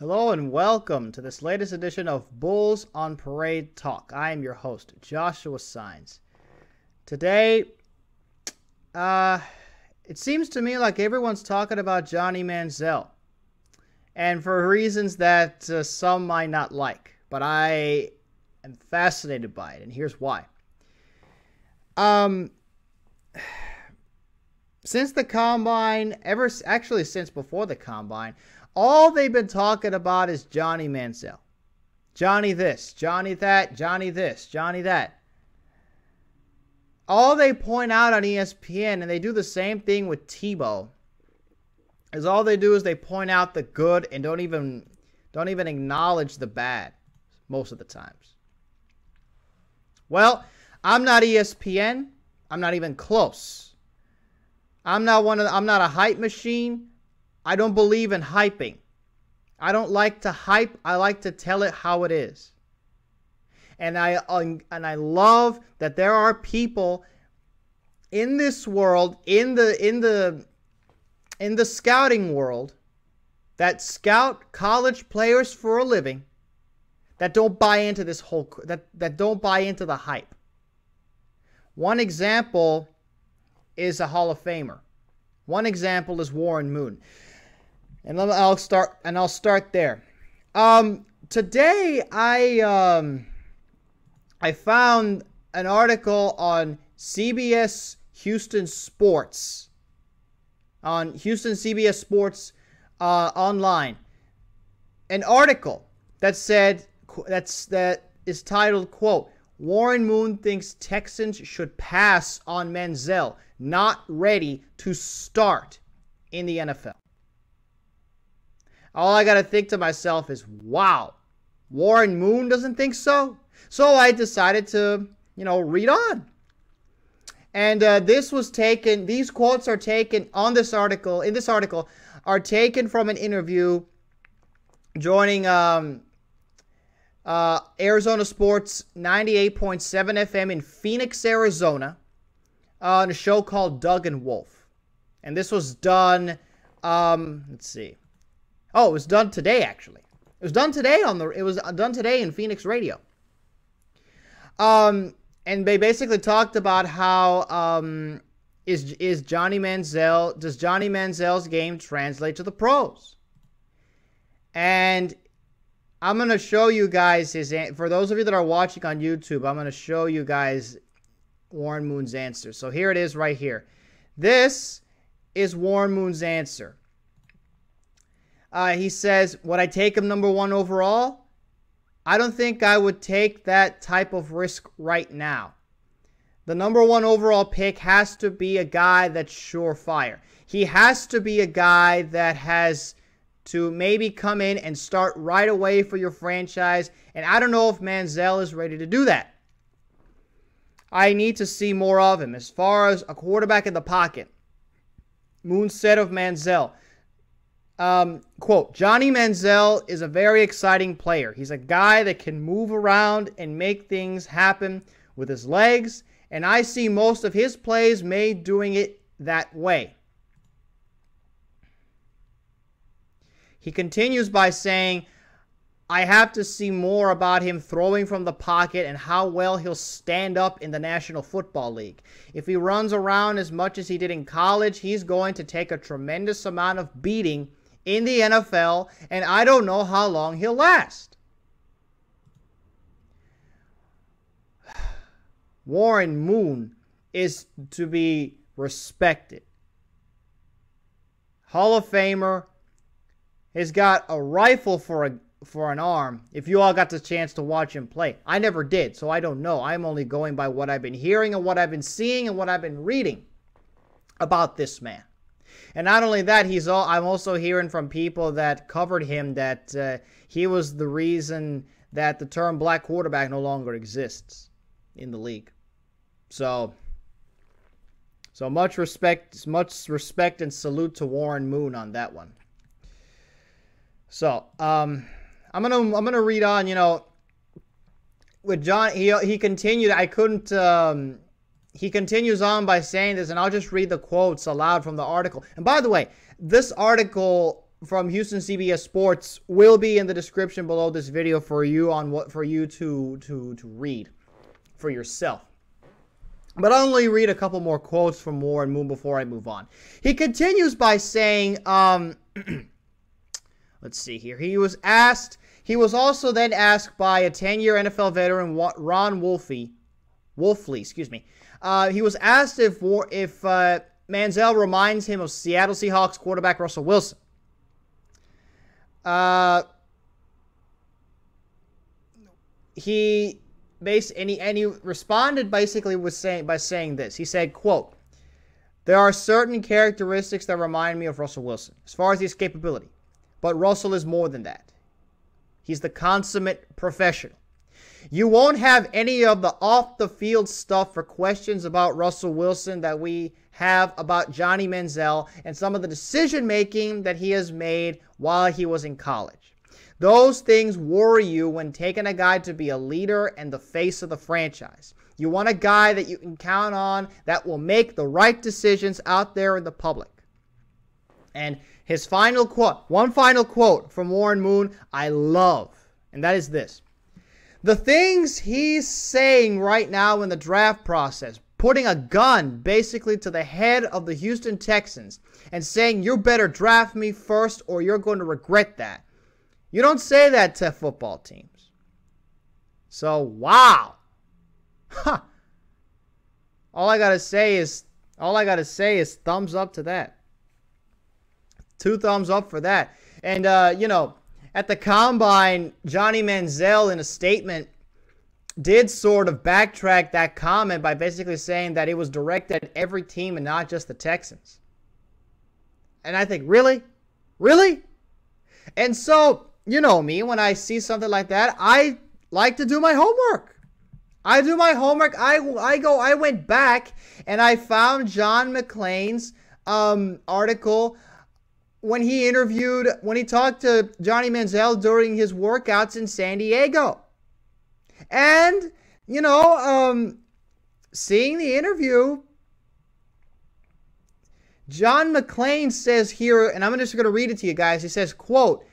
Hello and welcome to this latest edition of Bulls on Parade Talk. I am your host, Joshua Sines. Today, it seems to me like everyone's talking about Johnny Manziel. And for reasons that some might not like. But I am fascinated by it, and here's why. Since the Combine, since before the Combine, all they've been talking about is Johnny Manziel. Johnny this, Johnny that, Johnny this, Johnny that. All they point out on ESPN, and they do the same thing with Tebow, is all they do is they point out the good and don't even acknowledge the bad most of the times. Well, I'm not ESPN. I'm not even close. I'm not a hype machine. I don't believe in hyping. I don't like to hype. I like to tell it how it is. And I love that there are people in this world, in the scouting world, that scout college players for a living, that don't buy into this that don't buy into the hype. One example is a Hall of Famer. One example is Warren Moon. And I'll start there. Today I found an article on CBS Houston Sports, on Houston CBS Sports online. An article that is titled, quote, Warren Moon thinks Texans should pass on Manziel, not ready to start in the NFL. All I got to think to myself is, wow, Warren Moon doesn't think so? So I decided to, read on. And these quotes are taken in this article, are taken from an interview joining Arizona Sports 98.7 FM in Phoenix, Arizona, on a show called Doug and Wolf. And this was done, let's see. Oh, it was done today, actually. It was done today in Phoenix radio. And they basically talked about how does Johnny Manziel's game translate to the pros? And I'm going to show you guys for those of you that are watching on YouTube, I'm going to show you guys Warren Moon's answer. So here it is right here. This is Warren Moon's answer. He says, would I take him number 1 overall? I don't think I would take that type of risk right now. The number 1 overall pick has to be a guy that's surefire. He has to be a guy that has to maybe come in and start right away for your franchise. And I don't know if Manziel is ready to do that. I need to see more of him. As far as a quarterback in the pocket, Moon said of Manziel, quote, Johnny Manziel is a very exciting player. He's a guy that can move around and make things happen with his legs, and I see most of his plays made doing it that way. He continues by saying, I have to see more about him throwing from the pocket and how well he'll stand up in the National Football League. If he runs around as much as he did in college, he's going to take a tremendous amount of beating in the NFL, and I don't know how long he'll last. Warren Moon is to be respected. Hall of Famer. Has got a rifle for an arm. If you all got the chance to watch him play. I never did, so I don't know. I'm only going by what I've been hearing and what I've been seeing and what I've been reading about this man. And not only that, I'm also hearing from people that covered him that he was the reason that the term black quarterback no longer exists in the league. So much respect and salute to Warren Moon on that one. So I'm gonna read on. With John, he continued. He continues on by saying this, and I'll just read the quotes aloud from the article. And by the way, this article from Houston CBS Sports will be in the description below this video for you on what for you to read for yourself. But I'll only read a couple more quotes from Warren Moon before I move on. He continues by saying, let's see here. He was also then asked by a 10-year NFL veteran, Ron Wolfley, excuse me. He was asked if Manziel reminds him of Seattle Seahawks quarterback Russell Wilson. He responded basically by saying this. He said, quote, "There are certain characteristics that remind me of Russell Wilson as far as his capability, but Russell is more than that. He's the consummate professional. You won't have any of the off-the-field stuff for questions about Russell Wilson that we have about Johnny Manziel and some of the decision-making that he has made while he was in college. Those things worry you when taking a guy to be a leader and the face of the franchise. You want a guy that you can count on that will make the right decisions out there in the public." And his final quote, one final quote from Warren Moon, I love, and that is this. The things he's saying right now in the draft process, putting a gun basically to the head of the Houston Texans and saying, you better draft me first or you're going to regret that. You don't say that to football teams. So, wow. Huh. All I got to say is thumbs up to that. 2 thumbs up for that. And, at the Combine, Johnny Manziel in a statement did sort of backtrack that comment by basically saying that it was directed at every team and not just the Texans. And I think, really? Really? And so, you know me, when I see something like that, I like to do my homework. I do my homework. I went back and I found John McClain's article when he talked to Johnny Manziel during his workouts in San Diego. And, seeing the interview, John McClain says here, and I'm just going to read it to you guys. He says, quote,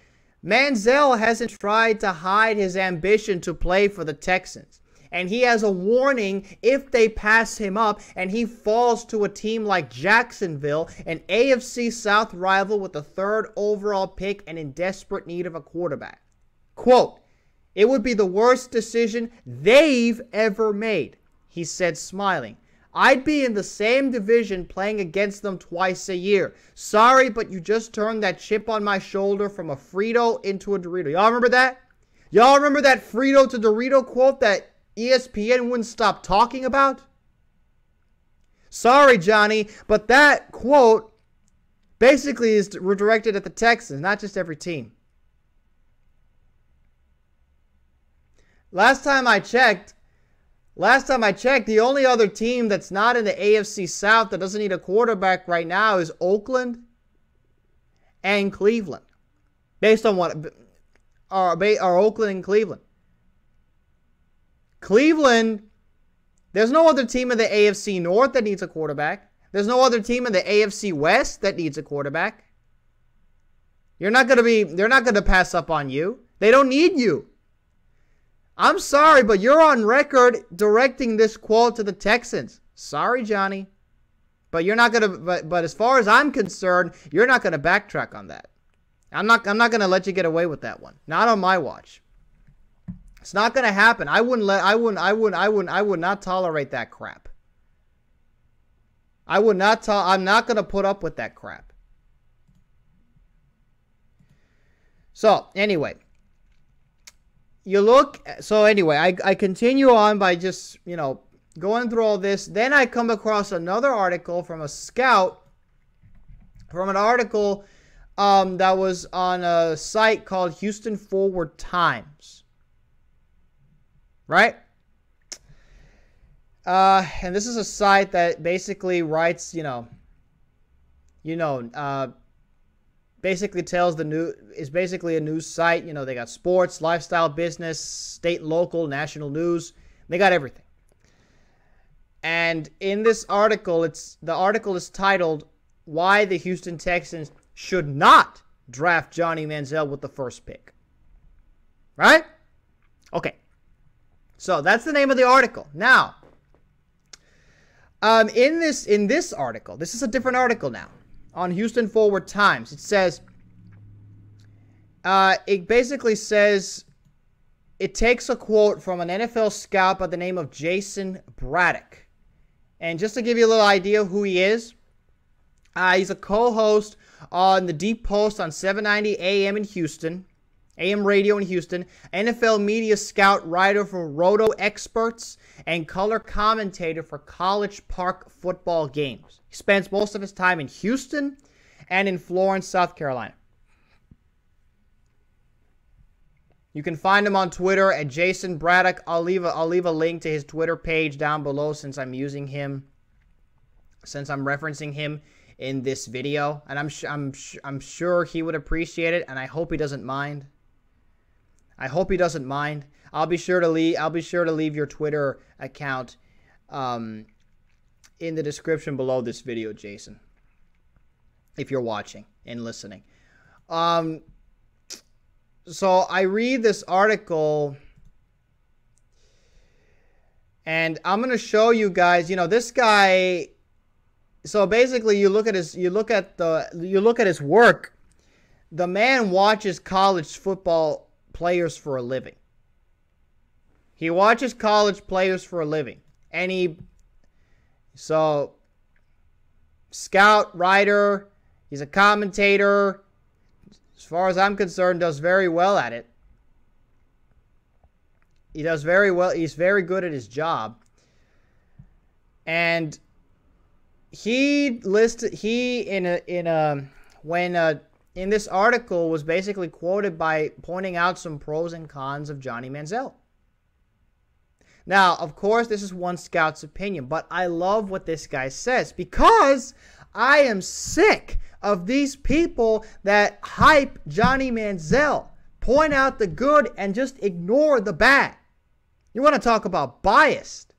"Manziel hasn't tried to hide his ambition to play for the Texans. And he has a warning if they pass him up and he falls to a team like Jacksonville, an AFC South rival with the 3rd overall pick and in desperate need of a quarterback. Quote, it would be the worst decision they've ever made," he said, smiling. "I'd be in the same division playing against them twice a year. Sorry, but you just turned that chip on my shoulder from a Frito into a Dorito." Y'all remember that? Y'all remember that Frito to Dorito quote that ESPN wouldn't stop talking about? Sorry, Johnny, but that quote basically is redirected at the Texans, not just every team. Last time I checked, the only other team that's not in the AFC South that doesn't need a quarterback right now is Oakland and Cleveland. Based on what are Oakland and Cleveland. Cleveland, there's no other team in the AFC North that needs a quarterback. There's no other team in the AFC West that needs a quarterback. They're not going to pass up on you. They don't need you. I'm sorry, but you're on record directing this quote to the Texans. Sorry, Johnny. But you're not going to, but as far as I'm concerned, you're not going to backtrack on that. I'm not going to let you get away with that one. Not on my watch. It's not going to happen. I would not tolerate that crap. I'm not going to put up with that crap. So, anyway. I continue on by just, going through all this. Then I come across another article from a scout, from an article that was on a site called Houston Forward Times. Right? And this is a site that basically writes, basically tells the news, is basically a news site. They got sports, lifestyle, business, state, local, national news. They got everything. And in this article, the article is titled, "Why the Houston Texans Should Not draft Johnny Manziel with the first pick. Right? Okay. So that's the name of the article. Now, in this article, this is a different article now, on Houston Forward Times. It says, it basically says, it takes a quote from an NFL scout by the name of Jason Braddock. And just to give you a little idea of who he is, he's a co-host on the Deep Post on 790 AM in Houston, AM radio in Houston, NFL media scout, writer for Roto Experts, and color commentator for College Park football games. He spends most of his time in Houston and in Florence, South Carolina. You can find him on Twitter at Jason Braddock. I'll leave a link to his Twitter page down below since I'm using him, since I'm referencing him in this video, and I'm sure he would appreciate it, and I hope he doesn't mind. I hope he doesn't mind. I'll be sure to leave your Twitter account in the description below this video, Jason, if you're watching and listening. So I read this article, and I'm going to show you guys, you know, this guy. So basically, you look at his work. The man watches college football players for a living. He watches college players for a living, and scout, writer, he's a commentator. As far as I'm concerned, does very well at it. He does very well. He's very good at his job. And in this article was basically quoted by pointing out some pros and cons of Johnny Manziel. Now, of course, this is one scout's opinion, but I love what this guy says because I am sick of these people that hype Johnny Manziel, point out the good and just ignore the bad. You want to talk about biased?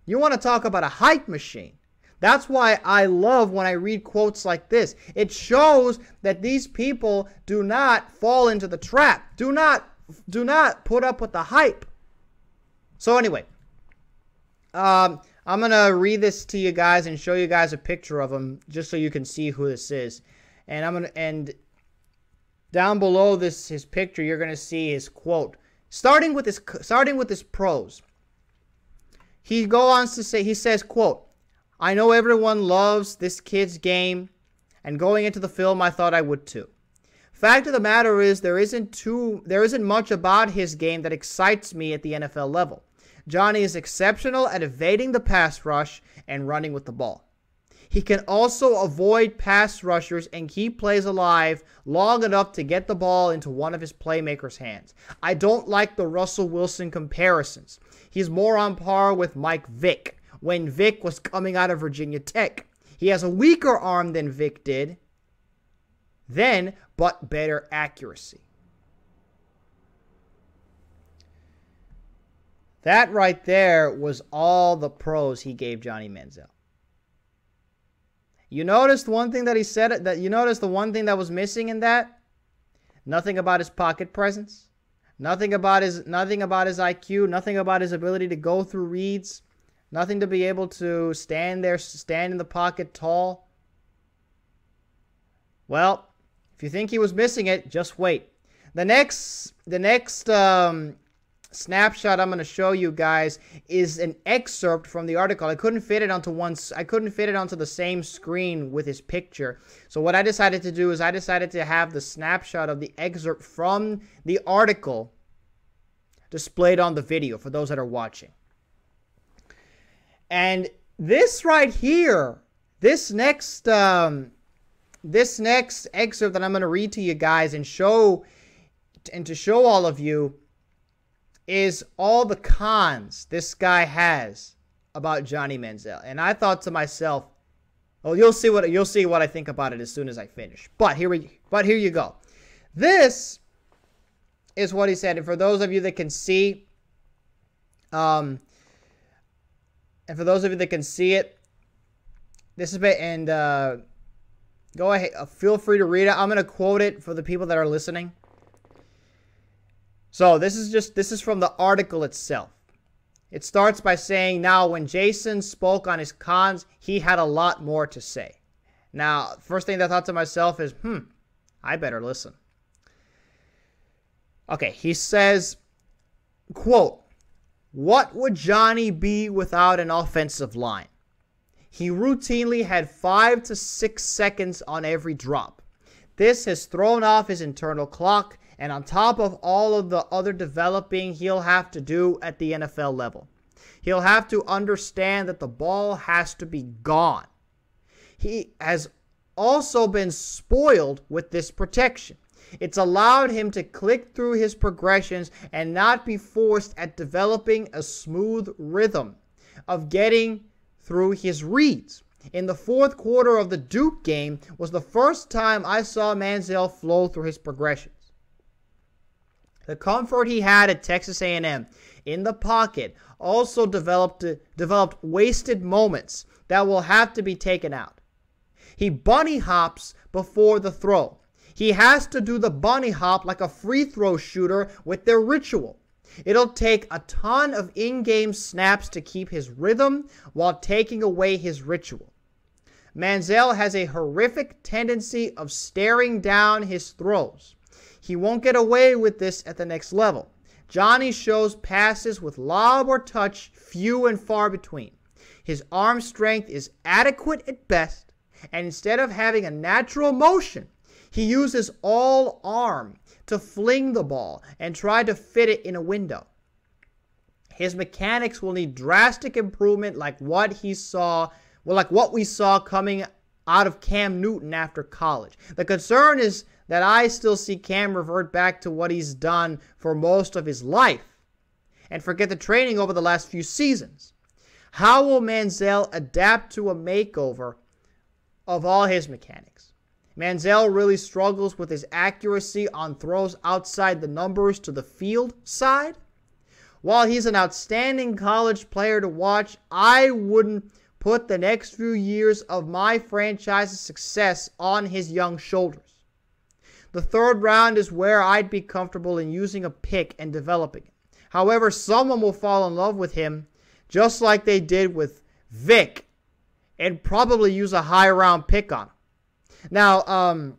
You want to talk about a hype machine? That's why I love when I read quotes like this. It shows that these people do not fall into the trap. Do not put up with the hype. So anyway, I'm going to read this to you guys and show you guys a picture of him just so you can see who this is. And down below his picture, you're going to see his quote. Starting with his pros. He goes on to say, he says, quote, "I know everyone loves this kid's game, and going into the film, I thought I would too. Fact of the matter is, there isn't much about his game that excites me at the NFL level. Johnny is exceptional at evading the pass rush and running with the ball. He can also avoid pass rushers and keep plays alive long enough to get the ball into one of his playmakers' hands. I don't like the Russell Wilson comparisons. He's more on par with Mike Vick when Vick was coming out of Virginia Tech. He has a weaker arm than Vick did then, but better accuracy." That right there was all the pros he gave Johnny Manziel. You noticed one thing that he said, you noticed the one thing that was missing in that? Nothing about his pocket presence. Nothing about his IQ, nothing about his ability to go through reads, nothing to be able to stand in the pocket tall. Well, if you think he was missing it, just wait. The next snapshot I'm going to show you guys is an excerpt from the article. I couldn't fit it onto the same screen with his picture. So what I decided to do is I decided to have the snapshot of the excerpt from the article displayed on the video for those that are watching. And this right here, this next excerpt that I'm going to read to you guys and to show all of you is all the cons this guy has about Johnny Manziel. And I thought to myself, well, you'll see what I think about it as soon as I finish. But here you go. This is what he said. And for those of you that can see, it, this is and go ahead, feel free to read it. I'm going to quote it for the people that are listening. So this is from the article itself. It starts by saying, now when Jason spoke on his cons, he had a lot more to say. Now, first thing that I thought to myself is, I better listen. Okay, he says, quote, what would Johnny be without an offensive line? He routinely had 5 to 6 seconds on every drop. This has thrown off his internal clock, and on top of all of the other developing he'll have to do at the NFL level. He'll have to understand that the ball has to be gone. He has also been spoiled with this protection. It's allowed him to click through his progressions and not be forced at developing a smooth rhythm of getting through his reads. In the fourth quarter of the Duke game was the first time I saw Manziel flow through his progressions. The comfort he had at Texas A&M in the pocket also developed wasted moments that will have to be taken out. He bunny hops before the throw. He has to do the bunny hop like a free throw shooter with their ritual. It'll take a ton of in-game snaps to keep his rhythm while taking away his ritual. Manziel has a horrific tendency of staring down his throws. He won't get away with this at the next level. Johnny shows passes with lob or touch few and far between. His arm strength is adequate at best, and instead of having a natural motion, he uses all arm to fling the ball and try to fit it in a window. His mechanics will need drastic improvement like what we saw coming out of Cam Newton after college. The concern is that I still see Cam revert back to what he's done for most of his life and forget the training over the last few seasons. How will Manziel adapt to a makeover of all his mechanics? Manziel really struggles with his accuracy on throws outside the numbers to the field side. While he's an outstanding college player to watch, I wouldn't put the next few years of my franchise's success on his young shoulders. The third round is where I'd be comfortable in using a pick and developing it. However, someone will fall in love with him just like they did with Vic and probably use a high round pick on him. Now,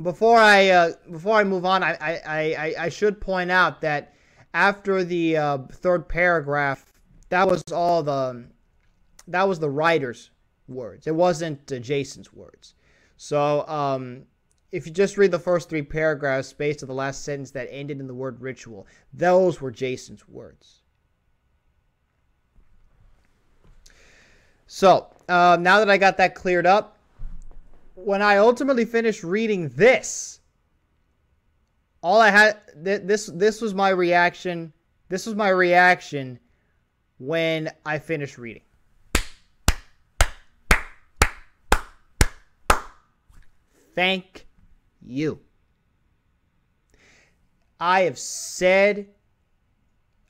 before I move on, I should point out that after the third paragraph, that was the writer's words. It wasn't Jason's words. So if you just read the first 3 paragraphs based on the last sentence that ended in the word ritual, those were Jason's words. So now that I got that cleared up, when I ultimately finished reading this, all I had, this was my reaction. This was my reaction when I finished reading. Thank you. I have said,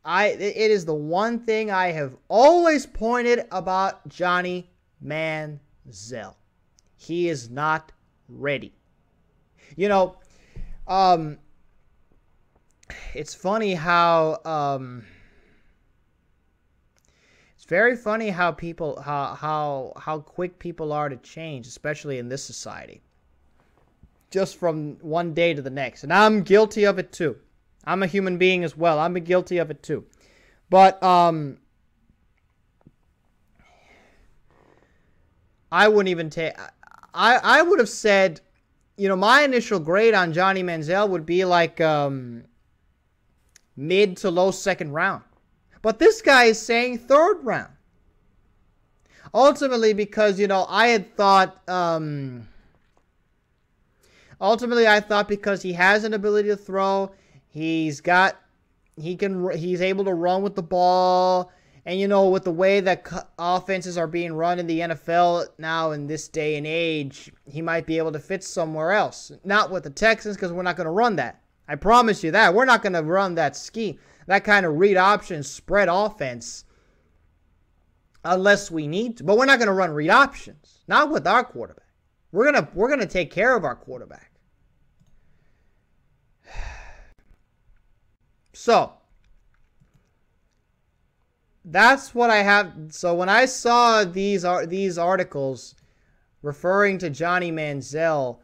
it is the one thing I have always pointed about Johnny Manziel. He is not ready. You know, it's funny how, it's very funny how people, how quick people are to change, especially in this society. Just from one day to the next. And I'm guilty of it too. I'm a human being as well. I'm guilty of it too. But I wouldn't even take... I would have said, you know, my initial grade on Johnny Manziel would be like mid to low second round. But this guy is saying third round. Ultimately, because, you know, I had thought... Ultimately, I thought because he has an ability to throw, he's able to run with the ball, and you know, with the way that offenses are being run in the NFL now in this day and age, he might be able to fit somewhere else. Not with the Texans, because we're not going to run that. I promise you that. We're not going to run that scheme, that kind of read option spread offense unless we need to. But we're not going to run read options. Not with our quarterback. We're gonna take care of our quarterback. So that's what I have. So when I saw these articles referring to Johnny Manziel,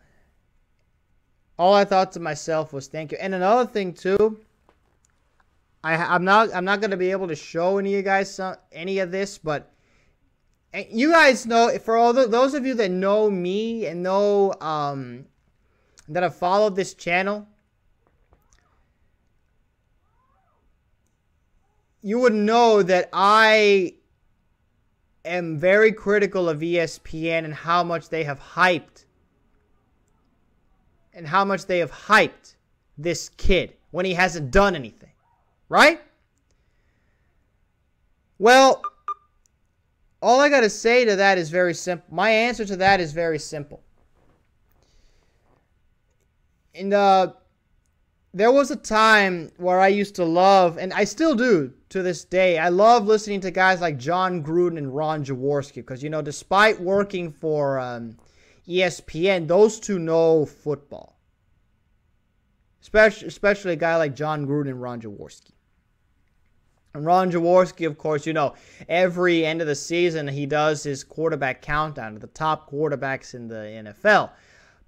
all I thought to myself was thank you. And another thing too, I'm not going to be able to show any of you guys any of this, but you guys know, for all those of you that know me and know that have followed this channel, you would know that I am very critical of ESPN and how much they have hyped. And how much they have hyped this kid when he hasn't done anything. Right? Well, all I got to say to that is very simple. My answer to that is very simple. And there was a time where I used to love, and I still do to this day, I love listening to guys like John Gruden and Ron Jaworski because, you know, despite working for ESPN, those two know football. Especially a guy like John Gruden and Ron Jaworski. And Ron Jaworski, of course, you know, every end of the season he does his quarterback countdown of the top quarterbacks in the NFL.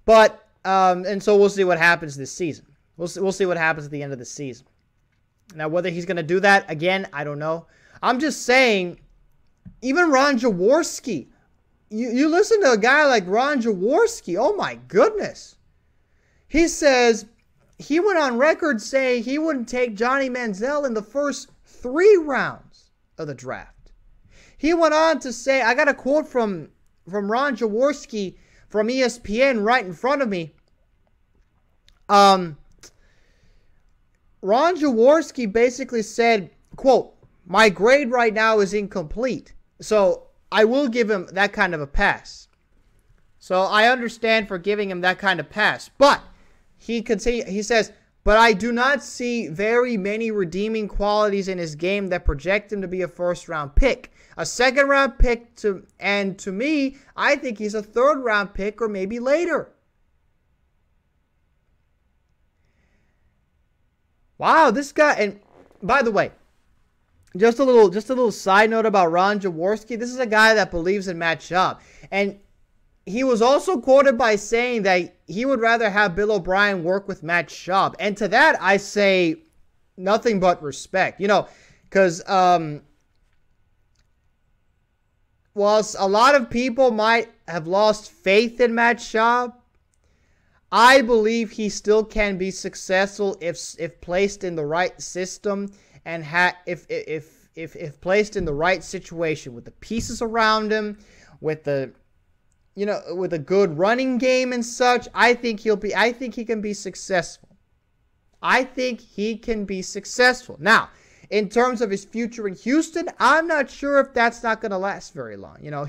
But, and so we'll see what happens this season. We'll see what happens at the end of the season. Now, whether he's going to do that again, I don't know. I'm just saying, even Ron Jaworski, you listen to a guy like Ron Jaworski, oh my goodness. He says, he went on record saying he wouldn't take Johnny Manziel in the first 3 rounds of the draft. He went on to say, I got a quote from Ron Jaworski from ESPN right in front of me. Ron Jaworski basically said, quote, my grade right now is incomplete, so I will give him that kind of a pass. So I understand for giving him that kind of pass. But he says, but I do not see very many redeeming qualities in his game that project him to be a first-round pick. A second-round pick, to me, I think he's a third-round pick or maybe later. Wow, this guy, and by the way, just a little side note about Ron Jaworski. This is a guy that believes in Matt Schaub. And he was also quoted by saying that he would rather have Bill O'Brien work with Matt Schaub. And to that, I say nothing but respect. You know, because whilst a lot of people might have lost faith in Matt Schaub, I believe he still can be successful if placed in the right system and if placed in the right situation with the pieces around him, with the with a good running game and such. I think he can be successful. I think he can be successful. Now, in terms of his future in Houston, I'm not sure if that's not going to last very long. You know,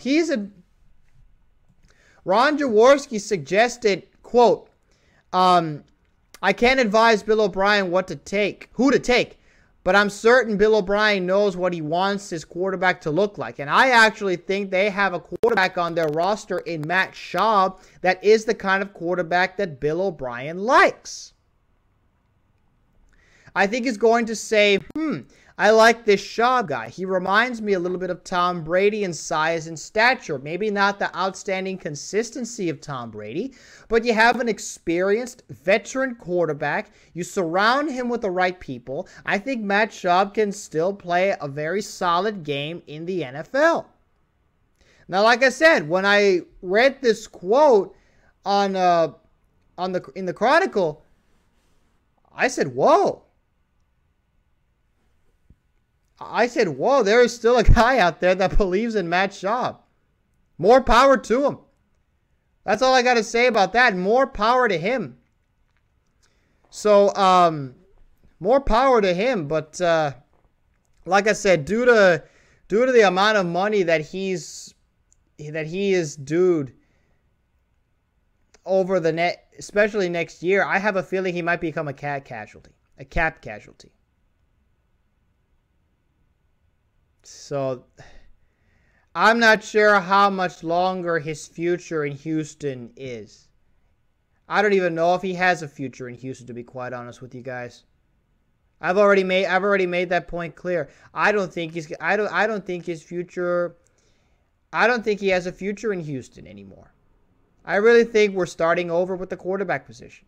Ron Jaworski suggested, quote, I can't advise Bill O'Brien who to take, but I'm certain Bill O'Brien knows what he wants his quarterback to look like. And I actually think they have a quarterback on their roster in Matt Schaub that is the kind of quarterback that Bill O'Brien likes. I think he's going to say, I like this Schaub guy. He reminds me a little bit of Tom Brady in size and stature. Maybe not the outstanding consistency of Tom Brady, but you have an experienced veteran quarterback. You surround him with the right people. I think Matt Schaub can still play a very solid game in the NFL. Now, like I said, when I read this quote in the Chronicle, I said, whoa. There is still a guy out there that believes in Matt Schaub. More power to him. That's all I got to say about that. More power to him. So, more power to him. But, like I said, due to the amount of money that he is due over the net, especially next year, I have a feeling he might become a cap casualty. So, I'm not sure how much longer his future in Houston is. I don't even know if he has a future in Houston, to be quite honest with you guys. I've already made that point clear. I don't think he has a future in Houston anymore. I really think we're starting over with the quarterback position.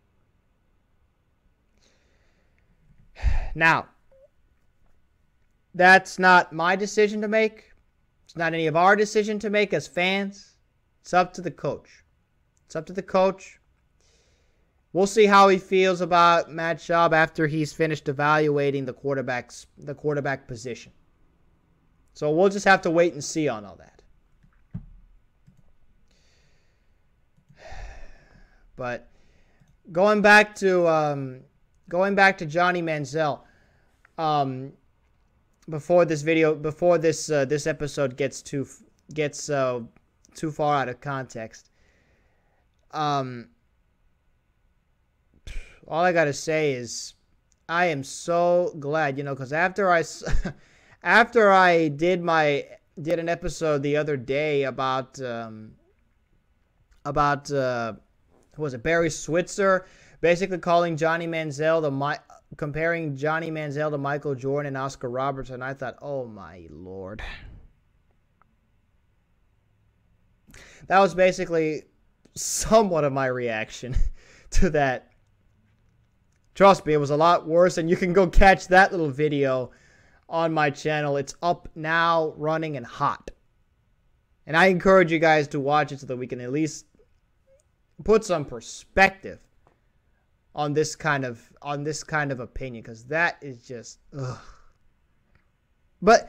Now, that's not my decision to make. It's not any of our decision to make as fans. It's up to the coach. It's up to the coach. We'll see how he feels about Matt Schaub after he's finished evaluating the quarterback position. So we'll just have to wait and see on all that. But going back to Johnny Manziel, before this episode gets too far out of context, all I gotta say is I am so glad, because after I did an episode the other day about who was it, Barry Switzer, basically calling Johnny Manziel comparing Johnny Manziel to Michael Jordan and Oscar Robertson. I thought, oh my Lord. That was basically somewhat of my reaction to that. Trust me, it was a lot worse, and you can go catch that little video on my channel. It's up now, running and hot. And I encourage you guys to watch it so that we can at least put some perspective on this kind of opinion, because that is just ugh. But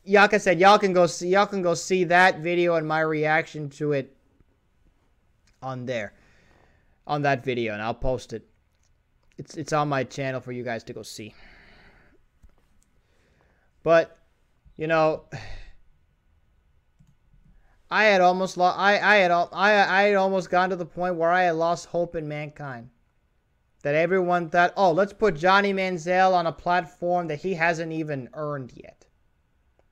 like I said, y'all can go see that video and my reaction to it on that video, and I'll post it. It's on my channel for you guys to go see. But I had almost gotten to the point where I had lost hope in mankind. That everyone thought, oh, let's put Johnny Manziel on a platform that he hasn't even earned yet.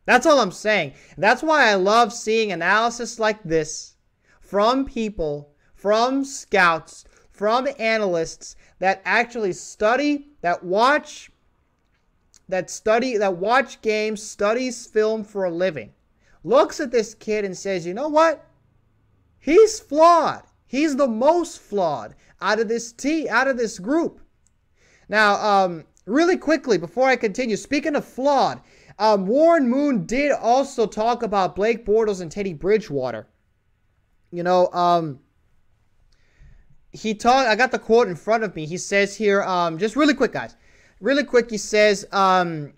That's all I'm saying. That's why I love seeing analysis like this from people, from scouts, from analysts that actually study, that watch games, studies film for a living. Looks at this kid and says, you know what? He's flawed. He's the most flawed out of this group. Now, really quickly, before I continue, speaking of flawed, Warren Moon did also talk about Blake Bortles and Teddy Bridgewater. I got the quote in front of me. He says here, just really quick, guys. Really quick, he says, let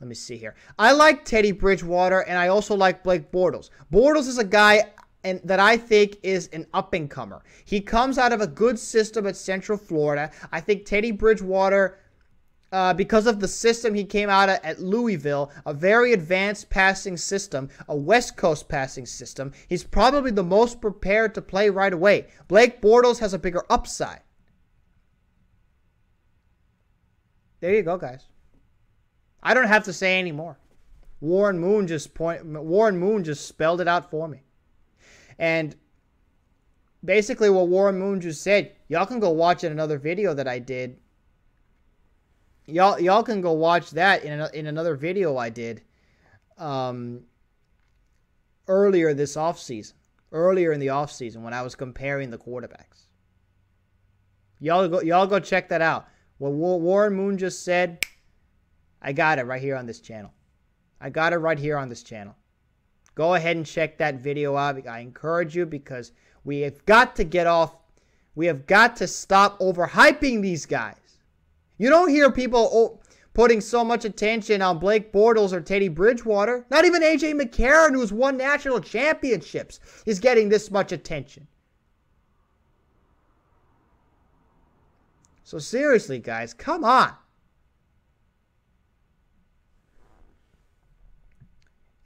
me see here. I like Teddy Bridgewater, and I also like Blake Bortles. Bortles is a guy that I think is an up-and-comer. He comes out of a good system at Central Florida. I think Teddy Bridgewater, because of the system he came out of at Louisville, a very advanced passing system, a West Coast passing system, he's probably the most prepared to play right away. Blake Bortles has a bigger upside. There you go, guys. I don't have to say any more. Warren Moon just spelled it out for me. And basically what Warren Moon just said, y'all can go watch another video that I did. Y'all can go watch that in another video I did earlier in the offseason when I was comparing the quarterbacks. Y'all go check that out. What Warren Moon just said, I got it right here on this channel. Go ahead and check that video out. I encourage you, because we have got to stop overhyping these guys. You don't hear people putting so much attention on Blake Bortles or Teddy Bridgewater. Not even A.J. McCarron, who's won national championships, is getting this much attention. So seriously, guys, come on.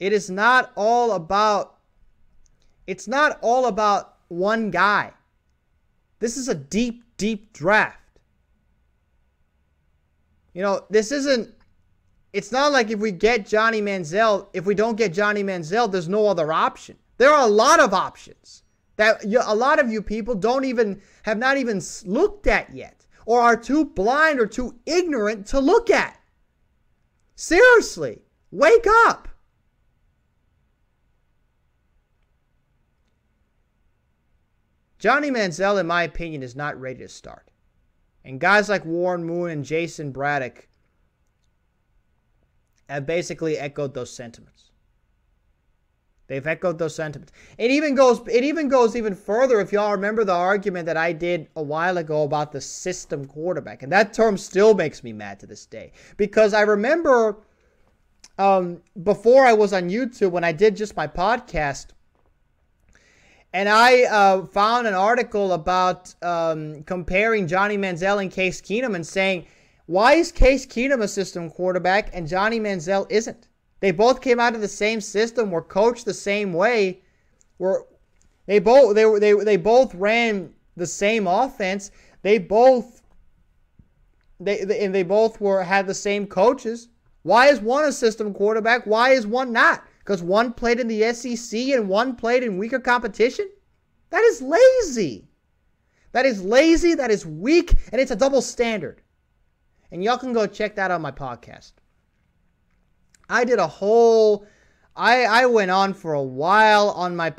It's not all about one guy. This is a deep, deep draft. This isn't it's not like if we get Johnny Manziel, if we don't get Johnny Manziel, there's no other option. There are a lot of options that a lot of you people have not even looked at yet, or are too blind or too ignorant to look at. Seriously, wake up. Johnny Manziel, in my opinion, is not ready to start. And guys like Warren Moon and Jason Braddock have basically echoed those sentiments. They've echoed those sentiments. It even goes even further. If y'all remember the argument that I did a while ago about the system quarterback, and that term still makes me mad to this day, because I remember before I was on YouTube, when I did just my podcast, and I found an article about comparing Johnny Manziel and Case Keenum and saying, why is Case Keenum a system quarterback and Johnny Manziel isn't? They both came out of the same system, were coached the same way, they both ran the same offense. They both had the same coaches. Why is one a system quarterback? Why is one not? Because one played in the SEC and one played in weaker competition? That is lazy. That is lazy, that is weak, and it's a double standard. And y'all can go check that on my podcast. I did a whole... I went on for a while on my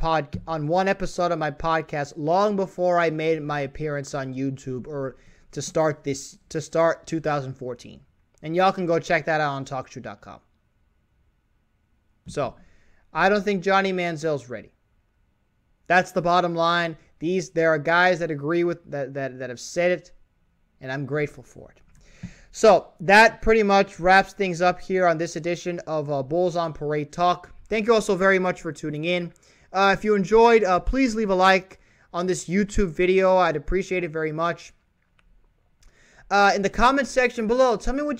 on one episode of my podcast long before I made my appearance on YouTube or to start 2014. And y'all can go check that out on TalkShoe.com. So, I don't think Johnny Manziel's ready. That's the bottom line. There are guys that agree with that have said it, and I'm grateful for it. So, that pretty much wraps things up here on this edition of Bulls on Parade Talk. Thank you all so very much for tuning in. If you enjoyed, please leave a like on this YouTube video. I'd appreciate it very much. In the comment section below, tell me what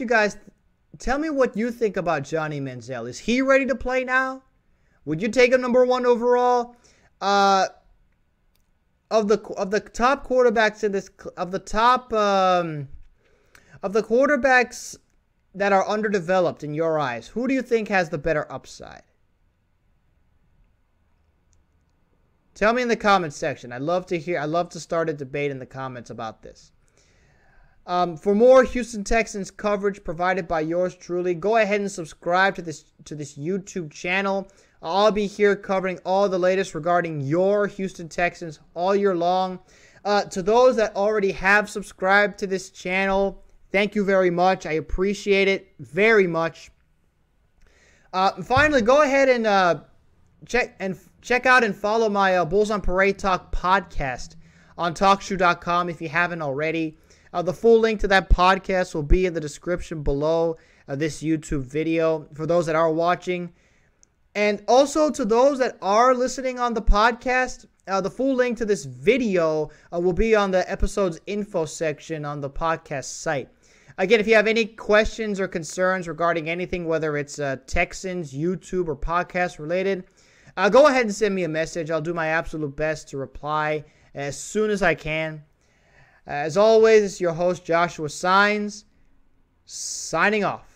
you think about Johnny Manziel. Is he ready to play now? Would you take him number 1 overall? Of the top quarterbacks in this, of the quarterbacks that are underdeveloped in your eyes, who do you think has the better upside? Tell me in the comment section. I'd love to start a debate in the comments about this. For more Houston Texans coverage provided by yours truly, go ahead and subscribe to this YouTube channel. I'll be here covering all the latest regarding your Houston Texans all year long. To those that already have subscribed to this channel, thank you very much. I appreciate it very much. Finally, go ahead and check out and follow my Bulls on Parade Talk podcast on TalkShoe.com if you haven't already. The full link to that podcast will be in the description below this YouTube video for those that are watching. And also to those that are listening on the podcast, the full link to this video will be on the episode's info section on the podcast site. Again, if you have any questions or concerns regarding anything, whether it's Texans, YouTube, or podcast related, go ahead and send me a message. I'll do my absolute best to reply as soon as I can. As always, it's your host, Joshua Signs, signing off.